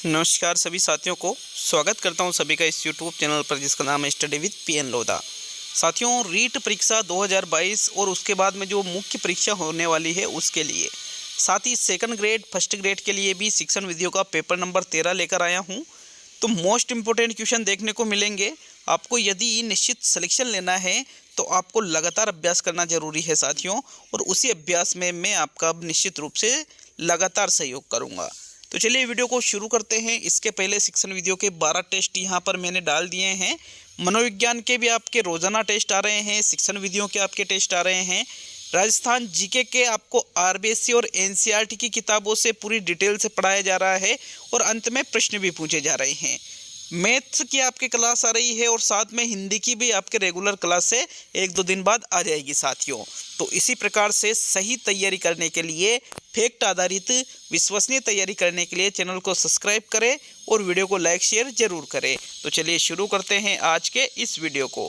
नमस्कार सभी साथियों को स्वागत करता हूं सभी का इस YouTube चैनल पर जिसका नाम है स्टडी विद पीएन लोधा। साथियों, रीट परीक्षा 2022 और उसके बाद में जो मुख्य परीक्षा होने वाली है उसके लिए, साथ ही सेकंड ग्रेड फर्स्ट ग्रेड के लिए भी शिक्षण विधियों का पेपर नंबर 13 लेकर आया हूं। तो मोस्ट इम्पोर्टेंट क्वेश्चन देखने को मिलेंगे। आपको यदि निश्चित सिलेक्शन लेना है तो आपको लगातार अभ्यास करना जरूरी है साथियों, और उसी अभ्यास में मैं आपका निश्चित रूप से लगातार सहयोग करूँगा। तो चलिए वीडियो को शुरू करते हैं। इसके पहले शिक्षण विधियों के 12 टेस्ट यहाँ पर मैंने डाल दिए हैं। मनोविज्ञान के भी आपके रोजाना टेस्ट आ रहे हैं, शिक्षण विधियों के आपके टेस्ट आ रहे हैं। राजस्थान जीके के आपको आरबीएससी और एनसीईआरटी की किताबों से पूरी डिटेल से पढ़ाया जा रहा है और अंत में प्रश्न भी पूछे जा रहे हैं। मैथ्स की आपकी क्लास आ रही है और साथ में हिंदी की भी आपके रेगुलर क्लास से 1-2 दिन बाद आ जाएगी साथियों। तो इसी प्रकार से सही तैयारी करने के लिए, फैक्ट आधारित विश्वसनीय तैयारी करने के लिए चैनल को सब्सक्राइब करें और वीडियो को लाइक शेयर जरूर करें। तो चलिए शुरू करते हैं आज के इस वीडियो को।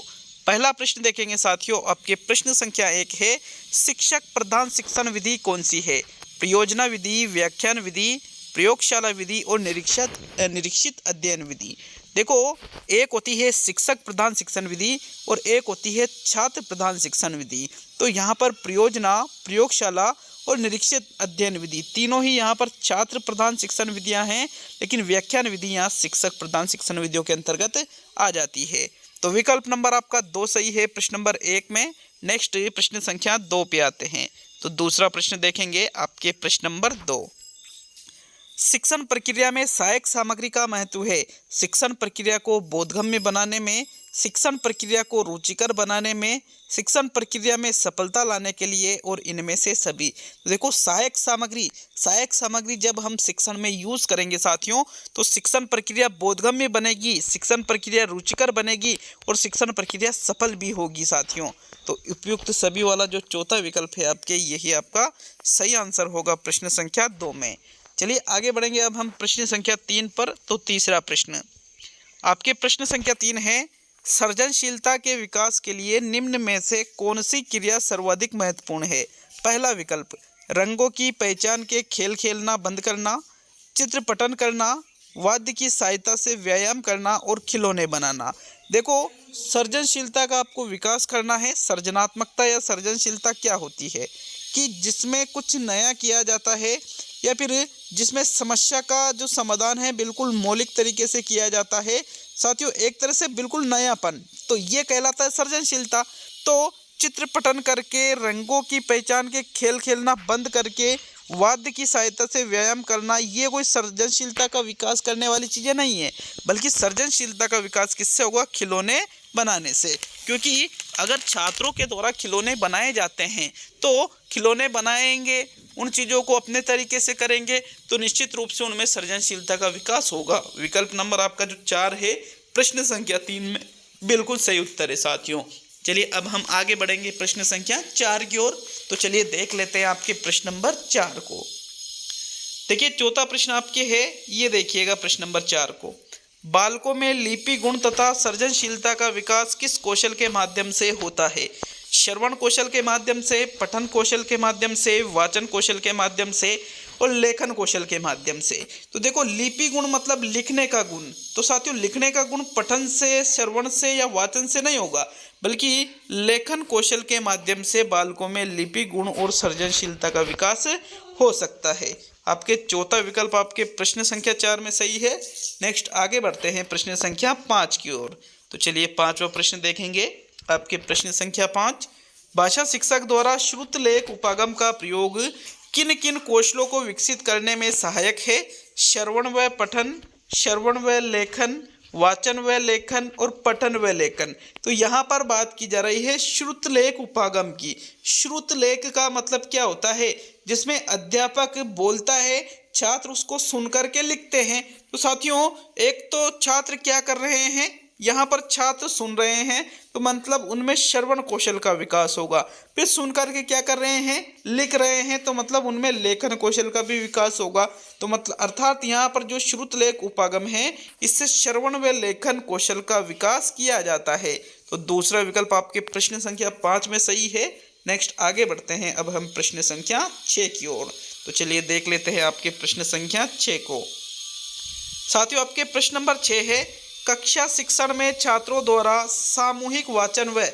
पहला प्रश्न देखेंगे साथियों। आपके प्रश्न संख्या 1 है, शिक्षक प्रधान शिक्षण विधि कौन सी है? प्रयोजना विधि, व्याख्यान विधि, प्रयोगशाला विधि और निरीक्षित अध्ययन विधि। देखो, एक होती है शिक्षक प्रधान शिक्षण विधि और एक होती है छात्र प्रधान शिक्षण विधि। तो यहाँ पर प्रयोजना, प्रयोगशाला और निरीक्षित अध्ययन विधि तीनों ही यहाँ पर छात्र प्रधान शिक्षण विधियाँ हैं, लेकिन व्याख्यान विधि यहाँ शिक्षक प्रधान शिक्षण विधियों के अंतर्गत आ जाती है। तो विकल्प नंबर आपका 2 सही है प्रश्न नंबर 1 में। नेक्स्ट प्रश्न संख्या 2 पे आते हैं। तो दूसरा प्रश्न देखेंगे आपके प्रश्न नंबर 2। शिक्षण प्रक्रिया में सहायक सामग्री का महत्व है। शिक्षण प्रक्रिया को बोधगम्य बनाने में, शिक्षण प्रक्रिया को रुचिकर बनाने में, शिक्षण प्रक्रिया में सफलता लाने के लिए और इनमें से सभी। तो देखो, सहायक सामग्री जब हम शिक्षण में यूज करेंगे साथियों, तो शिक्षण प्रक्रिया बोधगम्य बनेगी, शिक्षण प्रक्रिया रुचिकर बनेगी और शिक्षण प्रक्रिया सफल भी होगी साथियों। तो उपयुक्त सभी वाला जो चौथा विकल्प है आपके, यही आपका सही आंसर होगा प्रश्न संख्या 2 में। चलिए आगे बढ़ेंगे अब हम प्रश्न संख्या 3 पर। तो तीसरा प्रश्न आपके प्रश्न संख्या 3 है, सृजनशीलता के विकास के लिए निम्न में से कौन सी क्रिया सर्वाधिक महत्वपूर्ण है? पहला विकल्प, रंगों की पहचान के खेल खेलना बंद करना, चित्र पठन करना, वाद्य की सहायता से व्यायाम करना और खिलौने बनाना। देखो, सृजनशीलता का आपको विकास करना है। सृजनात्मकता या सृजनशीलता क्या होती है कि जिसमें कुछ नया किया जाता है या फिर जिसमें समस्या का जो समाधान है बिल्कुल मौलिक तरीके से किया जाता है साथियों, एक तरह से बिल्कुल नयापन, तो ये कहलाता है सृजनशीलता। तो चित्र पठन करके, रंगों की पहचान के खेल खेलना बंद करके, वाद्य की सहायता से व्यायाम करना, ये कोई सृजनशीलता का विकास करने वाली चीज़ें नहीं है, बल्कि सृजनशीलता का विकास किससे होगा? खिलौने बनाने से। क्योंकि अगर छात्रों के द्वारा खिलौने बनाए जाते हैं तो खिलौने बनाएंगे, उन चीज़ों को अपने तरीके से करेंगे, तो निश्चित रूप से उनमें सृजनशीलता का विकास होगा। विकल्प नंबर आपका जो 4 है प्रश्न संख्या 3 में बिल्कुल सही उत्तर है साथियों। चलिए अब हम आगे बढ़ेंगे प्रश्न संख्या 4 की ओर। तो चलिए देख लेते हैं आपके प्रश्न नंबर 4 को। देखिए, चौथा प्रश्न आपके है, ये देखिएगा प्रश्न नंबर 4 को। बालकों में लिपि गुण तथा सृजनशीलता का विकास किस कौशल के माध्यम से होता है? श्रवण कौशल के माध्यम से, पठन कौशल के माध्यम से, वाचन कौशल के माध्यम से और लेखन कौशल के माध्यम से। तो देखो, लिपि गुण मतलब लिखने का गुण। तो साथियों, लिखने का गुण पठन से, श्रवण से या वाचन से नहीं होगा, बल्कि लेखन कौशल के माध्यम से बालकों में लिपि गुण और सृजनशीलता का विकास हो सकता है। आपके चौथा विकल्प आपके प्रश्न संख्या 4 में सही है। नेक्स्ट आगे बढ़ते हैं प्रश्न संख्या 5 की ओर। तो चलिए 5वां प्रश्न देखेंगे आपके प्रश्न संख्या 5। भाषा शिक्षक द्वारा श्रुत लेख उपागम का प्रयोग किन किन कौशलों को विकसित करने में सहायक है? श्रवण व पठन, श्रवण व लेखन, वाचन व लेखन और पठन व लेखन। तो यहाँ पर बात की जा रही है श्रुत लेख उपागम की। श्रुत लेख का मतलब क्या होता है? जिसमें अध्यापक बोलता है, छात्र उसको सुन करके लिखते हैं। तो साथियों, एक तो छात्र क्या कर रहे हैं, यहाँ पर छात्र सुन रहे हैं, तो मतलब उनमें श्रवण कौशल का विकास होगा। फिर सुन करके क्या कर रहे हैं, लिख रहे हैं, तो मतलब उनमें लेखन कौशल का भी विकास होगा। तो मतलब अर्थात यहाँ पर जो श्रुत लेख उपागम है, इससे श्रवण व लेखन कौशल का विकास किया जाता है। तो दूसरा विकल्प आपके प्रश्न संख्या 5 में सही है। नेक्स्ट आगे बढ़ते हैं अब हम प्रश्न संख्या 6 की ओर। तो चलिए देख लेते हैं आपके प्रश्न संख्या 6 को। साथियों आपके प्रश्न नंबर 6 है, कक्षा शिक्षण में छात्रों द्वारा सामूहिक वाचन व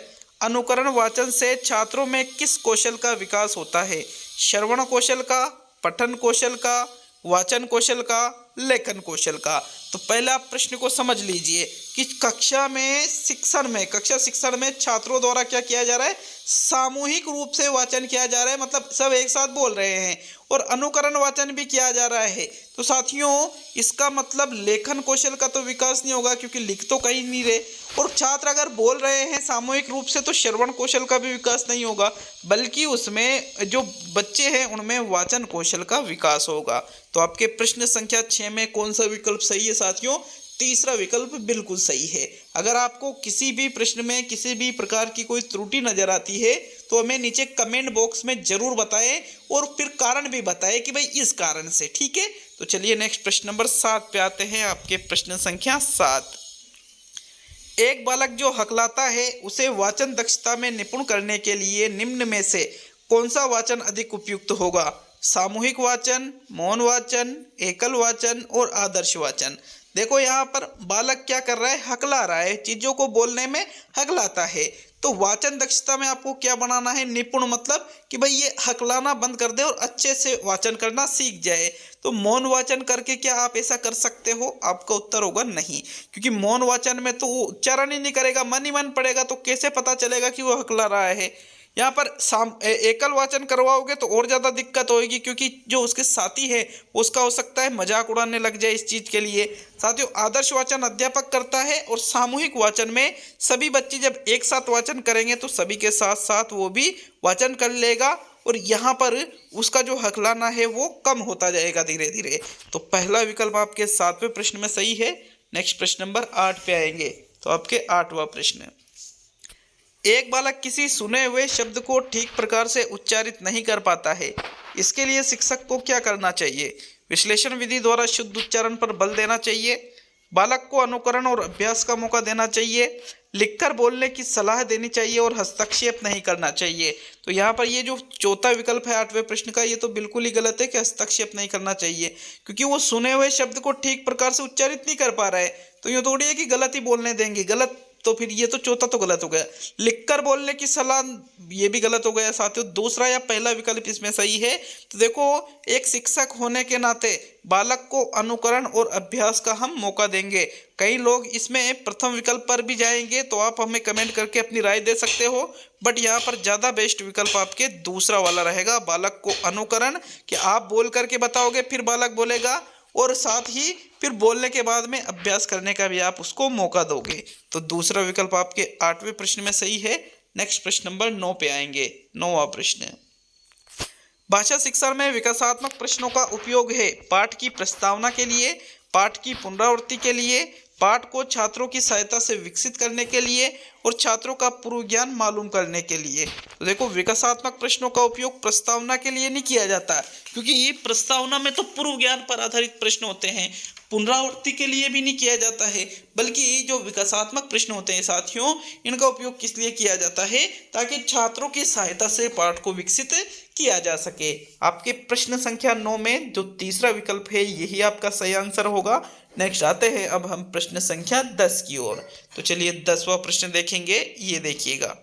अनुकरण वाचन से छात्रों में किस कौशल का विकास होता है? श्रवण कौशल का, पठन कौशल का, वाचन कौशल का, लेखन कौशल का। तो पहले आप प्रश्न को समझ लीजिए कि कक्षा शिक्षण में छात्रों द्वारा क्या किया जा रहा है? सामूहिक रूप से वाचन किया जा रहा है, मतलब सब एक साथ बोल रहे हैं, और अनुकरण वाचन भी किया जा रहा है। तो साथियों इसका मतलब लेखन कौशल का तो विकास नहीं होगा, क्योंकि लिख तो कहीं नहीं रहे, और छात्र अगर बोल रहे हैं सामूहिक रूप से तो श्रवण कौशल का भी विकास नहीं होगा, बल्कि उसमें जो बच्चे हैं उनमें वाचन कौशल का विकास होगा। तो आपके प्रश्न संख्या 6 में कौन सा विकल्प सही है साथियों? तीसरा विकल्प बिल्कुल सही है। अगर आपको किसी भी प्रश्न में किसी भी प्रकार की कोई त्रुटि नजर आती है तो हमें नीचे कमेंट बॉक्स में जरूर बताएं, और फिर कारण भी बताएं कि भाई इस कारण से, ठीक है। तो चलिए नेक्स्ट प्रश्न नंबर 7 पे आते हैं। आपके प्रश्न संख्या 7, एक बालक जो हकलाता है उसे वाचन दक्षता में निपुण करने के लिए निम्न में से कौन सा वाचन अधिक उपयुक्त होगा? सामूहिक वाचन, मौन वाचन, एकल वाचन और आदर्श वाचन। देखो यहाँ पर बालक क्या कर रहा है? हकला रहा है, चीजों को बोलने में हकलाता है। तो वाचन दक्षता में आपको क्या बनाना है? निपुण, मतलब कि भाई ये हकलाना बंद कर दे और अच्छे से वाचन करना सीख जाए। तो मौन वाचन करके क्या आप ऐसा कर सकते हो? आपका उत्तर होगा नहीं, क्योंकि मौन वाचन में तो वो उच्चारण ही नहीं करेगा, मन ही मन पड़ेगा, तो कैसे पता चलेगा कि वो हकला रहा है। यहाँ पर एकल वाचन करवाओगे तो और ज़्यादा दिक्कत होगी, क्योंकि जो उसके साथी है उसका हो सकता है मजाक उड़ाने लग जाए इस चीज़ के लिए। साथियों आदर्श वाचन अध्यापक करता है, और सामूहिक वाचन में सभी बच्चे जब एक साथ वाचन करेंगे तो सभी के साथ साथ वो भी वाचन कर लेगा, और यहाँ पर उसका जो हकलाना है वो कम होता जाएगा धीरे धीरे। तो पहला विकल्प आपके 7वें प्रश्न में सही है। नेक्स्ट प्रश्न नंबर 8 पे आएंगे। तो आपके 8वां प्रश्न, एक बालक किसी सुने हुए शब्द को ठीक प्रकार से उच्चारित नहीं कर पाता है, इसके लिए शिक्षक को क्या करना चाहिए? विश्लेषण विधि द्वारा शुद्ध उच्चारण पर बल देना चाहिए, बालक को अनुकरण और अभ्यास का मौका देना चाहिए, लिखकर बोलने की सलाह देनी चाहिए, और हस्तक्षेप नहीं करना चाहिए। तो यहाँ पर ये जो चौथा विकल्प है 8वें प्रश्न का, ये तो बिल्कुल ही गलत है कि हस्तक्षेप नहीं करना चाहिए, क्योंकि वो सुने हुए शब्द को ठीक प्रकार से उच्चारित नहीं कर पा रहा है, तो ये थोड़ी है कि गलत ही बोलने देंगे, गलत। तो फिर ये तो चौथा तो गलत हो गया। लिखकर बोलने की सलाह, ये भी गलत हो गया साथियों। दूसरा या पहला विकल्प इसमें सही है। तो देखो एक शिक्षक होने के नाते बालक को अनुकरण और अभ्यास का हम मौका देंगे। कई लोग इसमें प्रथम विकल्प पर भी जाएंगे, तो आप हमें कमेंट करके अपनी राय दे सकते हो, बट यहाँ पर ज़्यादा बेस्ट विकल्प आपके दूसरा वाला रहेगा। बालक को अनुकरण, कि आप बोल करके बताओगे फिर बालक बोलेगा, और साथ ही फिर बोलने के बाद में अभ्यास करने का भी आप उसको मौका दोगे। तो दूसरा विकल्प आपके 8वें प्रश्न में सही है। नेक्स्ट प्रश्न नंबर 9 पे आएंगे। 9वां प्रश्न, भाषा शिक्षा में विकासात्मक प्रश्नों का उपयोग है पाठ की प्रस्तावना के लिए, पाठ की पुनरावृत्ति के लिए, पाठ को छात्रों की सहायता से विकसित करने के लिए, और छात्रों का पूर्व ज्ञान मालूम करने के लिए। तो देखो विकासात्मक प्रश्नों का उपयोग प्रस्तावना के लिए नहीं किया जाता, क्योंकि ये प्रस्तावना में तो पूर्व ज्ञान पर आधारित प्रश्न होते हैं। पुनरावृत्ति के लिए भी नहीं किया जाता है, बल्कि जो विकासात्मक प्रश्न होते हैं साथियों, इनका उपयोग किस लिए किया जाता है? ताकि छात्रों की सहायता से पाठ को विकसित किया जा सके। आपके प्रश्न संख्या 9 में जो तीसरा विकल्प है यही आपका सही आंसर होगा। नेक्स्ट आते हैं अब हम प्रश्न संख्या 10 की ओर। तो चलिए 10वां प्रश्न देखेंगे। ये देखिएगा,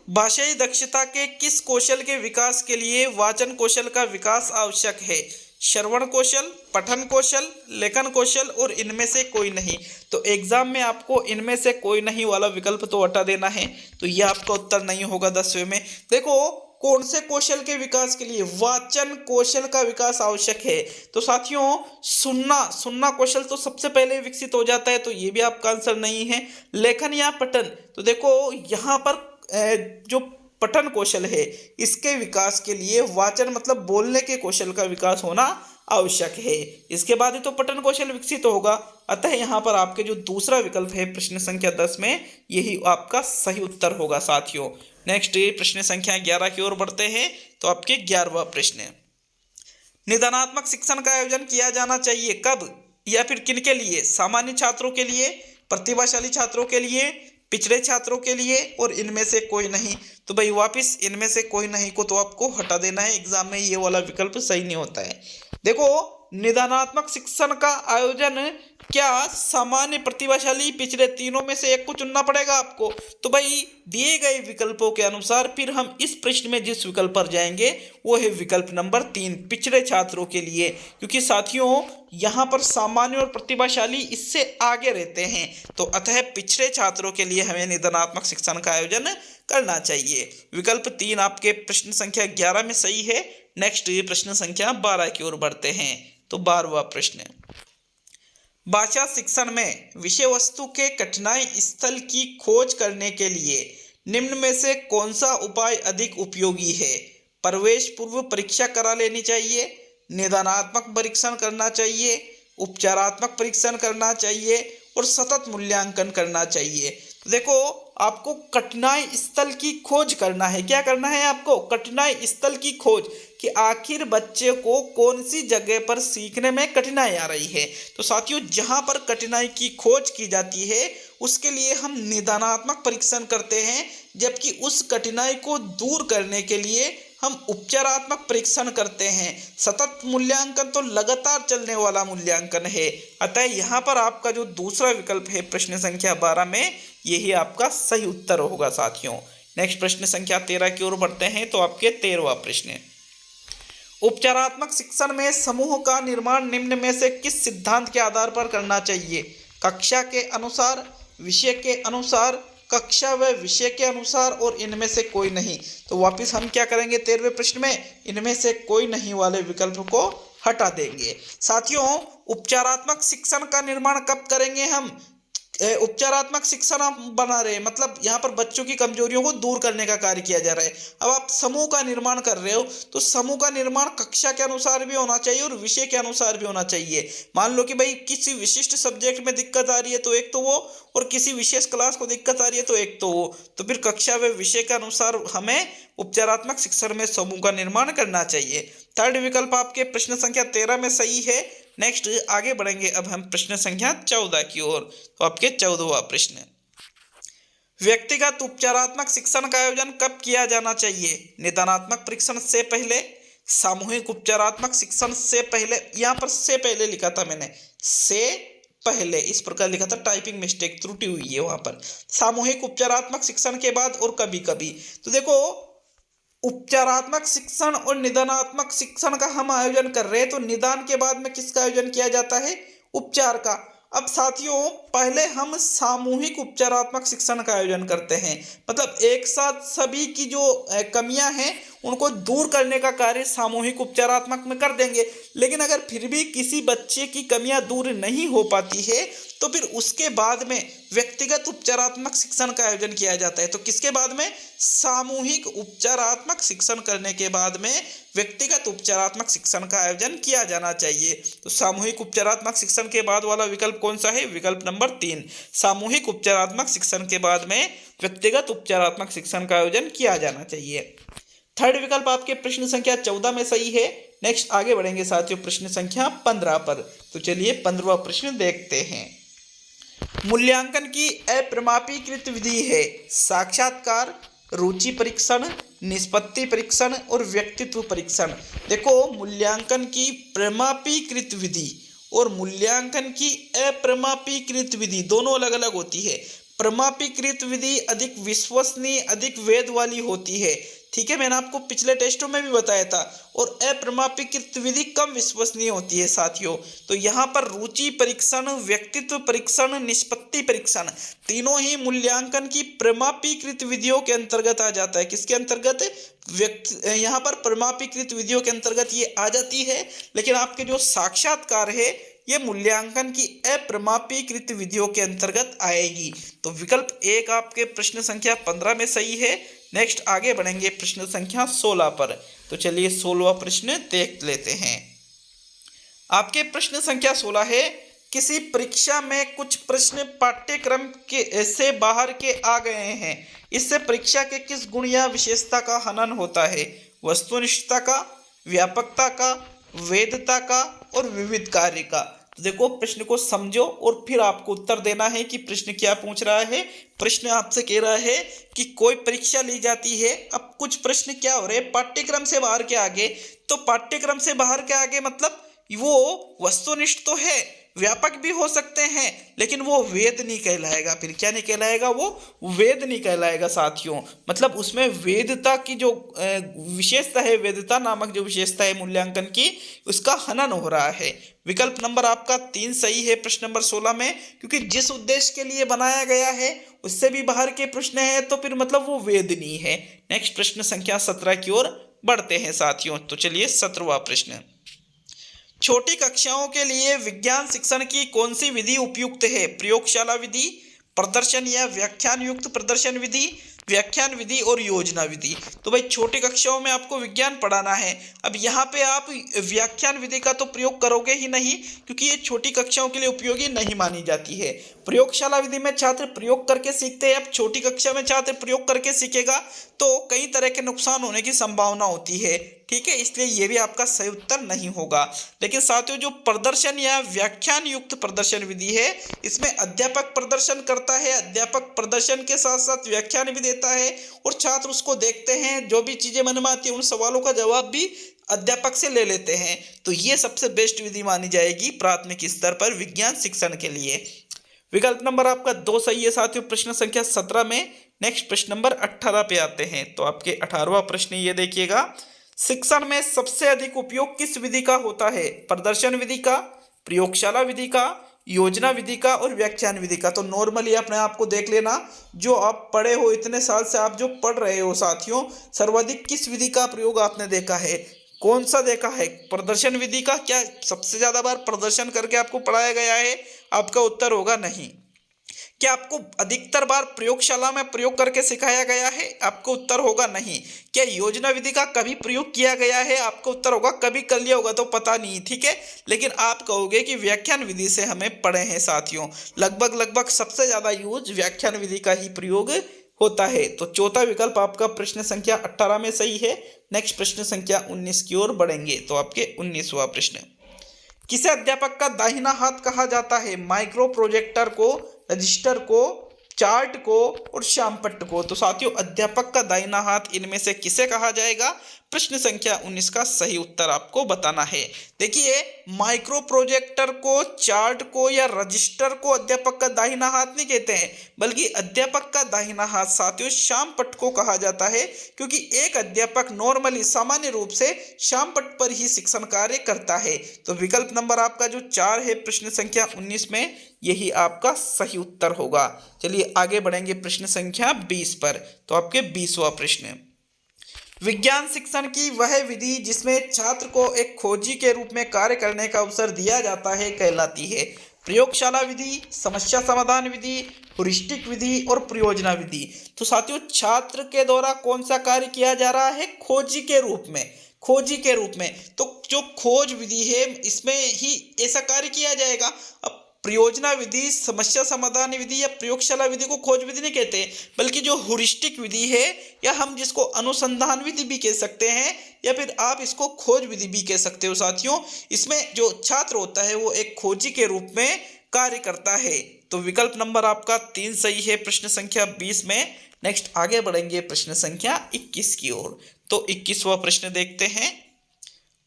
भाषाई दक्षता के किस कौशल के विकास के लिए वाचन कौशल का विकास आवश्यक है? श्रवण कौशल, पठन कौशल, लेखन कौशल, और इनमें से कोई नहीं। तो एग्जाम में आपको इनमें से कोई नहीं वाला विकल्प तो हटा देना है, तो यह आपका उत्तर नहीं होगा 10वें में। देखो कौन से कौशल के विकास के लिए वाचन कौशल का विकास आवश्यक है? तो साथियों सुनना कौशल तो सबसे पहले विकसित हो जाता है, तो ये भी आपका आंसर नहीं है। लेखन या पठन, तो देखो यहाँ पर जो पठन कौशल है इसके विकास के लिए वाचन मतलब बोलने के कौशल का विकास होना आवश्यक है। इसके बाद ही तो पठन कौशल विकसित होगा। अतः यहाँ पर आपके जो दूसरा विकल्प है प्रश्न संख्या 10 में, यही आपका सही उत्तर होगा साथियों। नेक्स्ट प्रश्न संख्या 11 की ओर बढ़ते हैं। तो आपके 11वां प्रश्न, निदानात्मक शिक्षण का आयोजन किया जाना चाहिए कब या फिर किन के लिए? सामान्य छात्रों के लिए, प्रतिभाशाली छात्रों के लिए, पिछड़े छात्रों के लिए, और इनमें से कोई नहीं। तो भाई वापस इनमें से कोई नहीं को तो आपको हटा देना है। एग्जाम में ये वाला विकल्प सही नहीं होता है। देखो निदानात्मक शिक्षण का आयोजन क्या सामान्य, प्रतिभाशाली, पिछले तीनों में से एक को चुनना पड़ेगा आपको। तो भाई दिए गए विकल्पों के अनुसार फिर हम इस प्रश्न में जिस विकल्प पर जाएंगे वो है विकल्प नंबर 3, पिछड़े छात्रों के लिए, क्योंकि साथियों यहाँ पर सामान्य और प्रतिभाशाली इससे आगे रहते हैं। तो अतः पिछड़े छात्रों के लिए हमें निदानात्मक शिक्षण का आयोजन करना चाहिए। विकल्प 3 आपके प्रश्न संख्या 11 में सही है। नेक्स्ट प्रश्न संख्या 12 की ओर बढ़ते हैं। तो 12वां प्रश्न, भाषा शिक्षण में विषय वस्तु के कठिनाई स्थल की खोज करने के लिए निम्न में से कौन सा उपाय अधिक उपयोगी है? प्रवेश पूर्व परीक्षा करा लेनी चाहिए, निदानात्मक परीक्षण करना चाहिए, उपचारात्मक परीक्षण करना चाहिए और सतत मूल्यांकन करना चाहिए। तो देखो आपको कठिनाई स्थल की खोज करना है। क्या करना है आपको? कठिनाई स्थल की खोज, कि आखिर बच्चे को कौन सी जगह पर सीखने में कठिनाई आ रही है। तो साथियों जहां पर कठिनाई की खोज की जाती है उसके लिए हम निदानात्मक परीक्षण करते हैं, जबकि उस कठिनाई को दूर करने के लिए हम उपचारात्मक परीक्षण करते हैं। सतत मूल्यांकन तो लगातार चलने वाला मूल्यांकन है। अतः यहाँ पर आपका जो दूसरा विकल्प है प्रश्न संख्या 12 में, यही आपका सही उत्तर होगा साथियों। नेक्स्ट प्रश्न संख्या 13 की ओर बढ़ते हैं। तो आपके 13वां प्रश्न, उपचारात्मक शिक्षण में समूह का निर्माण निम्न में से किस सिद्धांत के आधार पर करना चाहिए? कक्षा के अनुसार, विषय के अनुसार, कक्षा व विषय के अनुसार और इनमें से कोई नहीं। तो वापस हम क्या करेंगे 13वें प्रश्न में, इनमें से कोई नहीं वाले विकल्प को हटा देंगे। साथियों उपचारात्मक शिक्षण का निर्माण कब करेंगे हम? उपचारात्मक शिक्षण आप बना रहे हैं, मतलब यहाँ पर बच्चों की कमजोरियों को दूर करने का कार्य किया जा रहा है। अब आप समूह का निर्माण कर रहे हो तो समूह का निर्माण कक्षा के अनुसार भी होना चाहिए और विषय के अनुसार भी होना चाहिए। मान लो कि भाई किसी विशिष्ट सब्जेक्ट में दिक्कत आ रही है तो एक तो वो, और किसी विशेष क्लास को दिक्कत आ रही है तो एक तो वो। तो फिर कक्षा व विषय के अनुसार हमें उपचारात्मक शिक्षण में समूह का निर्माण करना चाहिए। थर्ड विकल्प आपके प्रश्न संख्या 13 में सही है। नेक्स्ट आगे बढ़ेंगे अब हम प्रश्न संख्या 14 की ओर। तो आपके 14वां प्रश्न, व्यक्तिगत उपचारात्मक शिक्षण का आयोजन कब किया जाना चाहिए? निदानात्मक परीक्षण से पहले, सामूहिक उपचारात्मक शिक्षण से पहले, यहाँ पर से पहले लिखा था मैंने, से पहले इस प्रकार लिखा था, टाइपिंग मिस्टेक त्रुटि हुई है वहां पर, सामूहिक उपचारात्मक शिक्षण के बाद और कभी कभी। तो देखो उपचारात्मक शिक्षण और निदानात्मक शिक्षण का हम आयोजन कर रहे हैं, तो निदान के बाद में किसका आयोजन किया जाता है? उपचार का। अब साथियों पहले हम सामूहिक उपचारात्मक शिक्षण का आयोजन करते हैं, मतलब एक साथ सभी की जो कमियां हैं उनको दूर करने का कार्य सामूहिक उपचारात्मक में कर देंगे। लेकिन अगर फिर भी किसी बच्चे की कमियां दूर नहीं हो पाती है तो फिर उसके बाद में व्यक्तिगत उपचारात्मक शिक्षण का आयोजन किया जाता है। तो किसके बाद में? सामूहिक उपचारात्मक शिक्षण करने के बाद में व्यक्तिगत उपचारात्मक शिक्षण का आयोजन किया जाना चाहिए। तो सामूहिक उपचारात्मक शिक्षण के बाद वाला विकल्प कौन सा है? विकल्प नंबर 3, सामूहिक उपचारात्मक शिक्षण के बाद में व्यक्तिगत उपचारात्मक शिक्षण का आयोजन किया जाना चाहिए। थर्ड विकल्प आपके प्रश्न संख्या 14 में सही है। नेक्स्ट आगे बढ़ेंगे साथियों प्रश्न संख्या 15 पर। तो चलिए 15वां प्रश्न देखते हैं। मूल्यांकन की अप्रमापीकृत विधि है साक्षात्कार, रुचि परीक्षण, निष्पत्ति परीक्षण और व्यक्तित्व परीक्षण। देखो मूल्यांकन की प्रमापीकृत विधि और मूल्यांकन की अप्रमापीकृत विधि दोनों अलग अलग होती है। प्रमापीकृत विधि अधिक विश्वसनीय, अधिक वेद वाली होती है, ठीक है, मैंने आपको पिछले टेस्टों में भी बताया था। और अप्रमापीकृत विधि कम विश्वसनीय होती है साथियों। तो यहाँ पर रुचि परीक्षण, व्यक्तित्व परीक्षण, निष्पत्ति परीक्षण तीनों ही मूल्यांकन की प्रमापीकृत विधियों के अंतर्गत आ जाता है। किसके अंतर्गत? यहाँ पर प्रमापीकृत विधियों के अंतर्गत ये आ जाती है। लेकिन आपके जो साक्षात्कार है ये मूल्यांकन की अप्रमापीकृत विधियों के अंतर्गत आएगी। तो विकल्प 1 आपके प्रश्न संख्या 15 में सही है। नेक्स्ट आगे बढ़ेंगे प्रश्न संख्या 16 पर। तो चलिए 16वां प्रश्न देख लेते हैं। आपके प्रश्न संख्या 16 है, किसी परीक्षा में कुछ प्रश्न पाठ्यक्रम के से बाहर के आ गए हैं, इससे परीक्षा के किस गुण या विशेषता का हनन होता है? वस्तुनिष्ठता का, व्यापकता का, वेदता का और विविध कार्य का। तो देखो प्रश्न को समझो और फिर आपको उत्तर देना है कि प्रश्न क्या पूछ रहा है। प्रश्न आपसे कह रहा है कि कोई परीक्षा ली जाती है, अब कुछ प्रश्न क्या हो रहे हैं? पाठ्यक्रम से बाहर के आगे। तो पाठ्यक्रम से बाहर के आगे मतलब वो वस्तुनिष्ठ तो है, व्यापक भी हो सकते हैं, लेकिन वो वेद नहीं कहलाएगा। फिर क्या नहीं कहलाएगा? वो वेद नहीं कहलाएगा साथियों। मतलब उसमें वेदता की जो विशेषता है, वेदता नामक जो विशेषता है मूल्यांकन की, उसका हनन हो रहा है। विकल्प नंबर आपका 3 सही है प्रश्न नंबर 16 में, क्योंकि जिस उद्देश्य के लिए बनाया गया है उससे भी बाहर के प्रश्न है, तो फिर मतलब वो वेद नहीं है। नेक्स्ट प्रश्न संख्या 17 की ओर बढ़ते हैं साथियों। तो चलिए 17वां प्रश्न, छोटी कक्षाओं के लिए विज्ञान शिक्षण की कौन सी विधि उपयुक्त है? प्रयोगशाला विधि, प्रदर्शन या व्याख्यान युक्त प्रदर्शन विधि, व्याख्यान विधि और योजना विधि। तो भाई छोटी कक्षाओं में आपको विज्ञान पढ़ाना है। अब यहाँ पे आप व्याख्यान विधि का तो प्रयोग करोगे ही नहीं, क्योंकि ये छोटी कक्षाओं के लिए उपयोगी नहीं मानी जाती है। प्रयोगशाला विधि में छात्र प्रयोग करके सीखते हैं। अब छोटी कक्षा में छात्र प्रयोग करके सीखेगा तो कई तरह के नुकसान होने की संभावना होती है, ठीक है, इसलिए ये भी आपका सही उत्तर नहीं होगा। लेकिन साथियों जो प्रदर्शन या व्याख्यान युक्त प्रदर्शन विधि है, इसमें अध्यापक प्रदर्शन करता है, अध्यापक प्रदर्शन के साथ साथ व्याख्यान भी देता है और छात्र उसको देखते हैं, जो भी चीजें मन में आती है उन सवालों का जवाब भी अध्यापक से ले लेते हैं। तो ये सबसे बेस्ट विधि मानी जाएगी प्राथमिक स्तर पर विज्ञान शिक्षण के लिए। विकल्प नंबर आपका 2 सही है साथियों प्रश्न संख्या 17 में। नेक्स्ट प्रश्न नंबर 18 पे आते हैं। तो आपके 18वां प्रश्न ये देखिएगा, शिक्षण में सबसे अधिक उपयोग किस विधि का होता है? प्रदर्शन विधि का, प्रयोगशाला विधि का, योजना विधि का और व्याख्यान विधि का। तो नॉर्मली अपने आप को देख लेना, जो आप पढ़े हो, इतने साल से आप जो पढ़ रहे हो साथियों, सर्वाधिक किस विधि का प्रयोग आपने देखा है? कौन सा देखा है? प्रदर्शन विधि का? क्या सबसे ज्यादा बार प्रदर्शन करके आपको पढ़ाया गया है? आपका उत्तर होगा नहीं। क्या आपको अधिकतर बार प्रयोगशाला में प्रयोग करके सिखाया गया है? आपको उत्तर होगा नहीं। क्या योजना विधि का कभी प्रयोग किया गया है? आपको उत्तर होगा कभी कर लिया होगा तो पता नहीं, ठीक है। लेकिन आप कहोगे कि व्याख्यान विधि से हमें पढ़े हैं साथियों। लगभग सबसे ज्यादा यूज व्याख्यान विधि का ही प्रयोग होता है। तो चौथा विकल्प आपका प्रश्न संख्या 18 में सही है। नेक्स्ट प्रश्न संख्या 19 की ओर बढ़ेंगे। तो आपके 19वां प्रश्न, किसे अध्यापक का दाहिना हाथ कहा जाता है? माइक्रो प्रोजेक्टर को, रजिस्टर को, चार्ट को और श्यामपट्ट को। तो साथियों अध्यापक का दाहिना हाथ इनमें से किसे कहा जाएगा? प्रश्न संख्या 19 का सही उत्तर आपको बताना है। देखिए माइक्रो प्रोजेक्टर को, चार्ट को या रजिस्टर को अध्यापक का दाहिना हाथ नहीं कहते हैं, बल्कि अध्यापक का दाहिना हाथ साथियों श्यामपट्ट को कहा जाता है, क्योंकि एक अध्यापक नॉर्मली सामान्य रूप से श्यामपट्ट पर ही शिक्षण कार्य करता है। तो विकल्प नंबर आपका जो 4 है प्रश्न संख्या 19 में, यही आपका सही उत्तर होगा। चलिए आगे बढ़ेंगे प्रश्न संख्या 20 पर। तो आपके 20वां प्रश्न, विज्ञान शिक्षण की वह विधि जिसमें छात्र को एक खोजी के रूप में कार्य करने का अवसर दिया जाता है कहलाती है? प्रयोगशाला विधि, समस्या समाधान विधि, ह्यूरिस्टिक विधि और प्रयोजना विधि। तो साथियों छात्र के द्वारा कौन सा कार्य किया जा रहा है? खोजी के रूप में, खोजी के रूप में। तो जो खोज विधि है इसमें ही ऐसा कार्य किया जाएगा। अब प्रयोजना विधि, समस्या समाधान विधि या प्रयोगशाला विधि को खोज विधि नहीं कहते, बल्कि जो ह्यूरिस्टिक विधि है, या हम जिसको अनुसंधान विधि भी कह सकते हैं, या फिर आप इसको खोज विधि भी कह सकते हो साथियों, इसमें जो छात्र होता है वो एक खोजी के रूप में कार्य करता है। तो विकल्प नंबर आपका 3 सही है प्रश्न संख्या 20 में। नेक्स्ट आगे बढ़ेंगे प्रश्न संख्या 21 की ओर। तो 21वां प्रश्न देखते हैं,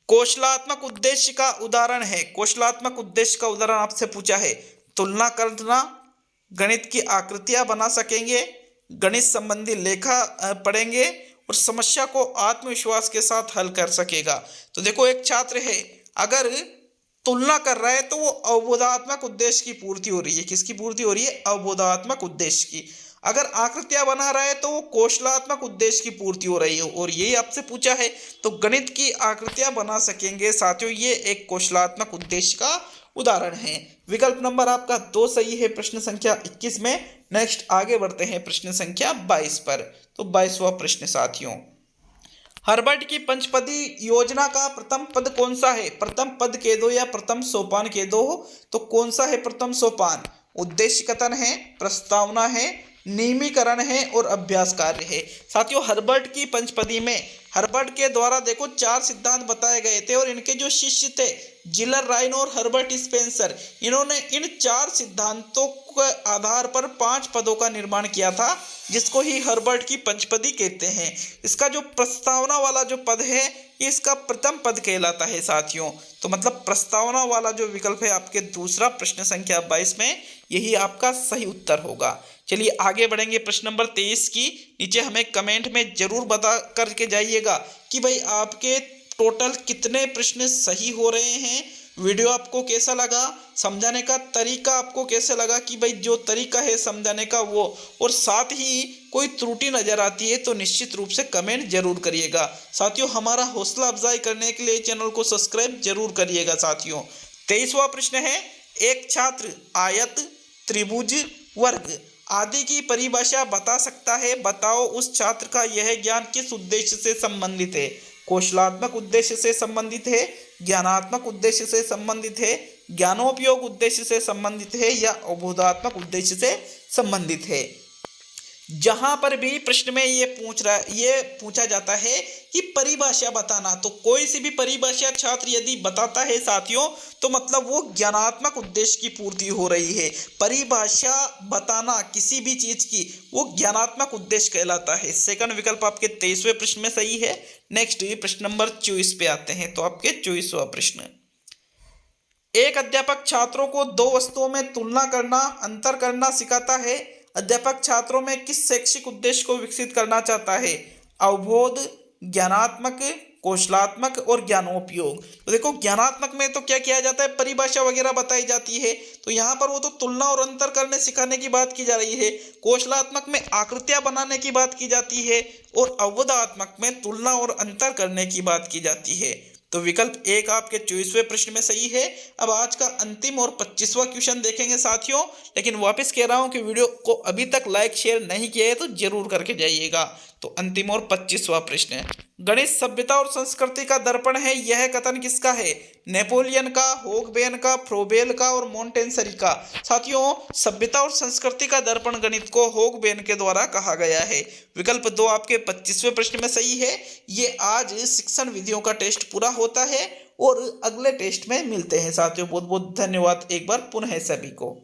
कौशलात्मक उद्देश्य का उदाहरण है। कौशलात्मक उद्देश्य का उदाहरण आपसे पूछा है। तुलना करना, गणित की आकृतियां बना सकेंगे, गणित संबंधी लेखा पढ़ेंगे और समस्या को आत्मविश्वास के साथ हल कर सकेगा। तो देखो एक छात्र है, अगर तुलना कर रहा है तो वो अवबोधात्मक उद्देश्य की पूर्ति हो रही है। किसकी पूर्ति हो रही है? अवबोधात्मक उद्देश्य की। अगर आकृतियां बना रहा है तो वो कौशलात्मक उद्देश्य की पूर्ति हो रही है, और यही आपसे पूछा है। तो गणित की आकृतियां बना सकेंगे साथियों, ये एक कौशलात्मक उद्देश्य का उदाहरण है। विकल्प नंबर आपका 2 सही है प्रश्न संख्या 21 में। नेक्स्ट आगे बढ़ते हैं प्रश्न संख्या 22 पर। तो 22वां प्रश्न साथियों, हर्बर्ट की पंचपदी योजना का प्रथम पद कौन सा है? प्रथम पद कह दो या प्रथम सोपान कह दो, तो कौन सा है प्रथम सोपान? उद्देश्य कथन है, प्रस्तावना है, नियमीकरण है और अभ्यास कार्य है। साथियों हर्बर्ट की पंचपदी में हर्बर्ट के द्वारा देखो 4 सिद्धांत बताए गए थे और इनके जो शिष्य थे जिलर राइन और हर्बर्ट स्पेंसर, इन्होंने इन 4 सिद्धांतों के आधार पर 5 पदों का निर्माण किया था, जिसको ही हर्बर्ट की पंचपदी कहते हैं। इसका जो प्रस्तावना वाला जो पद है ये इसका प्रथम पद कहलाता है साथियों। तो मतलब प्रस्तावना वाला जो विकल्प है आपके दूसरा प्रश्न संख्या 22 में, यही आपका सही उत्तर होगा। चलिए आगे बढ़ेंगे प्रश्न नंबर 23 की। नीचे हमें कमेंट में जरूर बता करके जाइएगा कि भाई आपके टोटल कितने प्रश्न सही हो रहे हैं। वीडियो आपको कैसा लगा, समझाने का तरीका आपको कैसे लगा कि भाई जो तरीका है समझाने का वो, और साथ ही कोई त्रुटि नज़र आती है तो निश्चित रूप से कमेंट जरूर करिएगा। साथियों हमारा हौसला अफजाई करने के लिए चैनल को सब्सक्राइब जरूर करिएगा। साथियों 23वां प्रश्न है, एक छात्र आयत, त्रिभुज, वर्ग आदि की परिभाषा बता सकता है, बताओ उस छात्र का यह ज्ञान किस उद्देश्य से संबंधित है। कौशलात्मक उद्देश्य से संबंधित है, ज्ञानात्मक उद्देश्य से संबंधित है, ज्ञानोपयोग उद्देश्य से संबंधित है या अवबोधात्मक उद्देश्य से संबंधित है। जहां पर भी प्रश्न में ये पूछा जाता है कि परिभाषा बताना, तो कोई सी भी परिभाषा छात्र यदि बताता है साथियों तो मतलब वो ज्ञानात्मक उद्देश्य की पूर्ति हो रही है। परिभाषा बताना किसी भी चीज की वो ज्ञानात्मक उद्देश्य कहलाता है। सेकंड विकल्प आपके 23वें प्रश्न में सही है। नेक्स्ट प्रश्न नंबर 24 पे आते हैं। तो आपके 24वां प्रश्न, एक अध्यापक छात्रों को 2 वस्तुओं में तुलना करना, अंतर करना सिखाता है। अध्यापक छात्रों में किस शैक्षिक उद्देश्य को विकसित करना चाहता है। अवबोध, ज्ञानात्मक, कौशलात्मक और ज्ञानोपयोग। तो देखो ज्ञानात्मक में तो क्या किया जाता है, परिभाषा वगैरह बताई जाती है, तो यहाँ पर वो तो तुलना और अंतर करने सिखाने की बात की जा रही है। कौशलात्मक में आकृतियां बनाने की बात की जाती है और अवबोधात्मक में तुलना और अंतर करने की बात की जाती है। तो विकल्प 1 आपके 24वें प्रश्न में सही है। अब आज का अंतिम और 25वां क्वेश्चन देखेंगे साथियों, लेकिन वापस कह रहा हूं कि वीडियो को अभी तक लाइक शेयर नहीं किया है तो जरूर करके जाइएगा। तो अंतिम और 25वां प्रश्न है, गणित सभ्यता और संस्कृति का दर्पण है, यह कथन किसका है। नेपोलियन का, होगबेन का, फ्रोबेल का और मोंटेसरी का। साथियों सभ्यता और संस्कृति का दर्पण गणित को होगबेन के द्वारा कहा गया है। विकल्प 2 आपके 25वें प्रश्न में सही है। ये आज शिक्षण विधियों का टेस्ट पूरा होता है और अगले टेस्ट में मिलते हैं साथियों। बहुत बहुत धन्यवाद एक बार पुनः सभी को।